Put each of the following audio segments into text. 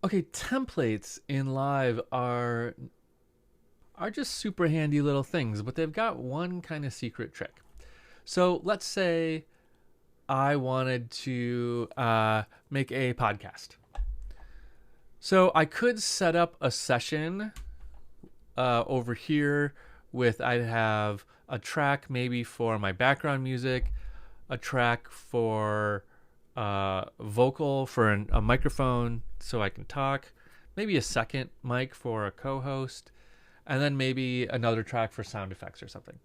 Okay, templates in Live are just super handy little things, but they've got one kind of secret trick. So let's say I wanted to make a podcast. So I could set up a session over here with I'd have a track maybe for my background music, a track for vocal for a microphone so I can talk, maybe a second mic for a co-host, and then maybe another track for sound effects or something.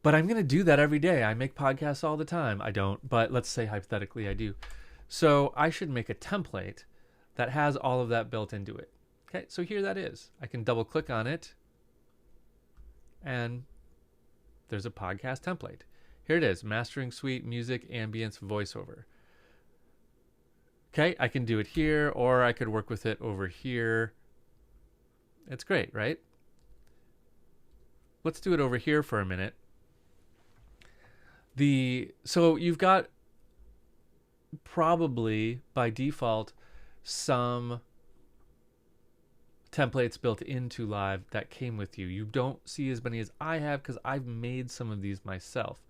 But I'm going to do that every day. I make podcasts all the time. I don't, but let's say hypothetically I do. So I should make a template that has all of that built into it. Okay, so here that is. I can double click on it and there's a podcast template. Here it is, mastering suite, music, ambience, voiceover. Okay, I can do it here or I could work with it over here. It's great, right? Let's do it over here for a minute. So you've got probably by default some templates built into Live that came with you. You don't see as many as I have because I've made some of these myself.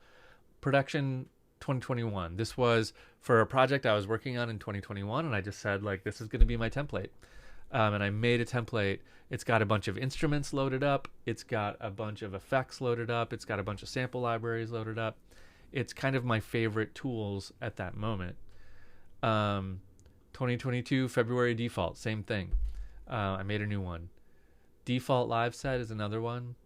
Production 2021. This was for a project I was working on in 2021, and I just said, like, this is going to be my template. And I made a template. It's got a bunch of instruments loaded up. It's got a bunch of effects loaded up. It's got a bunch of sample libraries loaded up. It's kind of my favorite tools at that moment. 2022 February default, same thing. I made a new one. Default live set is another one.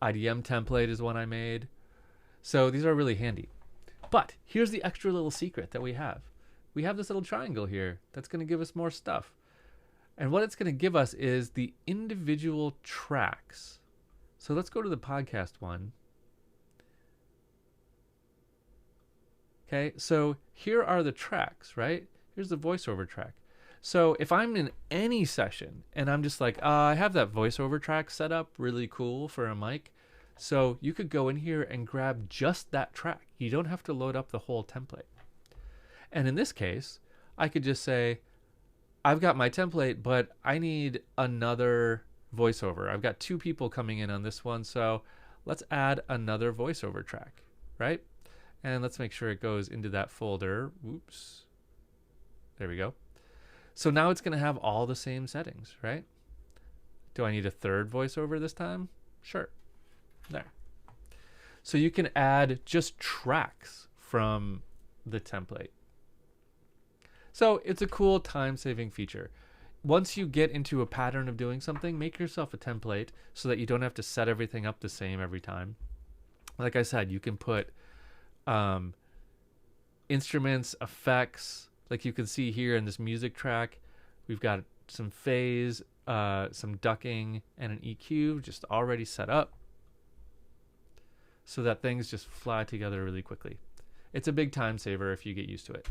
IDM template is one I made. So these are really handy. But here's the extra little secret that we have. We have this little triangle here that's going to give us more stuff. And what it's going to give us is the individual tracks. So let's go to the podcast one. Okay, so here are the tracks, right? Here's the voiceover track. So if I'm in any session and I'm just like, I have that voiceover track set up, really cool for a mic. So you could go in here and grab just that track. You don't have to load up the whole template. And in this case, I could just say, I've got my template, but I need another voiceover. I've got two people coming in on this one, so let's add another voiceover track, right? And let's make sure it goes into that folder. Oops. There we go. So now it's going to have all the same settings, right? Do I need a third voiceover this time? Sure. There. So you can add just tracks from the template. So it's a cool time-saving feature. Once you get into a pattern of doing something, make yourself a template so that you don't have to set everything up the same every time. Like I said, you can put instruments, effects, like you can see here in this music track. We've got some phase, some ducking, and an EQ just already set up so that things just fly together really quickly. It's a big time saver if you get used to it.